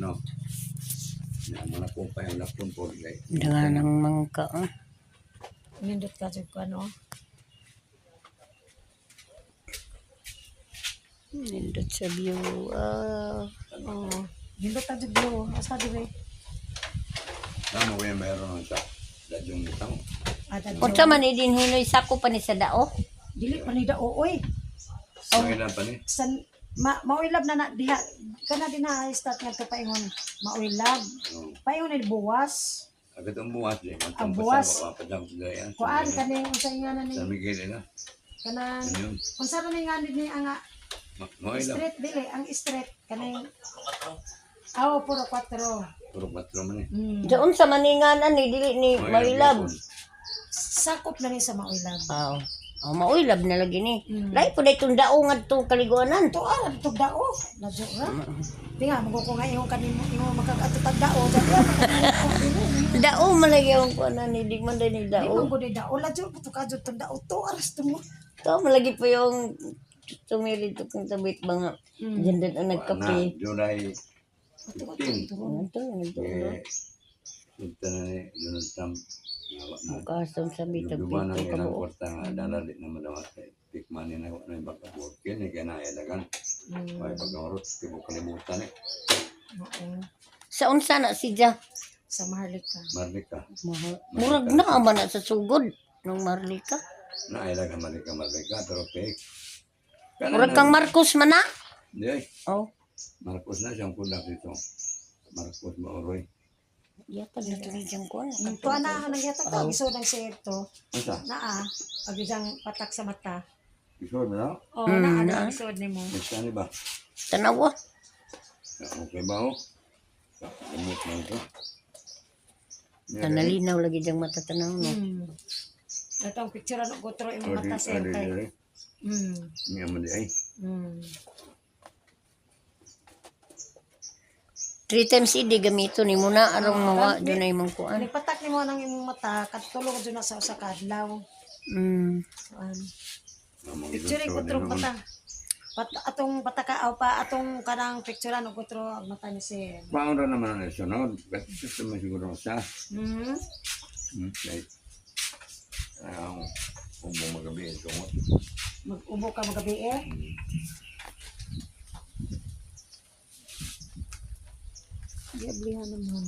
no. Na mana po pa yung lapon po gay. Dengan ng mangka. Nindot ka jud ko ano. Nindot sa view. Oh, nindot ka jud bro. Asa dire? Tama ko yung meron sa dadyong itang. Ada Unsa man idin hinoy sako pa ni sa dao? dili pa ni dao oy. Mangilan pa ni. San maulab na diha kana din na start nga paingon. Maulab. Oh. Paingon ni buwas. Agad ang buwas din. Ang buwas. Papadang sila yan. Kuan kani unsa nga na ni Sa Miguel na. kanang Ano yun? unsa na ni nga ni ang Mangilan. street dili ang street kanang aw puro 4. Puro patro man eh. Doon sa maninganan ni dili ni Maulab. Sakop na ni sa maulab. Oh, maulab na lagi ni. Mm. Lahi po na itong dao nga itong kaliguanan. To ah tug dao. Ladyo ra. Tinga mo ko nga imong kanimo imong makakatutag dao dyan. Dao malagi ang kuanan ni di man din ni Di dao. mo gud dao ladyo to kadyo tug dao to aras to mo. Ito malagi pa yung tumilid to kung tabit ba nga. Diyan din ang nagkape. July 15. Ito. Eh, punta na ni Donald Trump. Kasam sa Duba na bitag-bitag nga ng ka kwarta nga dala di naman daw at tikman ni na yung baka-work yun eh kaya naedagan. May pag-aurot, tibok kalimutan eh. Oo. Sa unsa na si Ja? Sa Maharlika. Marlika. Murag na man na sa sugod ng Marlika. Naedagan Marlika, pero fake. Murag kang Marcos man na? Hindi, Oh, Marcos na siyang kundak dito. Marcos Maoroy. yata dito ni Jang kuan. To ana nang yata ta isod ang sir to. Asa? Naa agidang patak sa mata. Isod na? Oh, naa na isod nimo. Basta ni ba? Tanawa. Okay ba ho? Kamot na ito. Tanalinaw lagi Jang mata tanaw no. Atong picture ano gotro imong mata sir Adi, kay. adi. Niya man di ay. 3 times idi gamito ni mo na arong mawa doon ay mong kuan. Ani patak nimo nang imong mata katulog jud na sa usa ka adlaw. Kuan. Picture ko tro pata. Atong pataka aw pa atong kanang picture ano gotro ang mata ni sir. Paano ra naman ang sunod? Gusto mo siguro sa. Like, kung magabi ito mo. Mag-ubo ka magabi eh. Diablihan naman.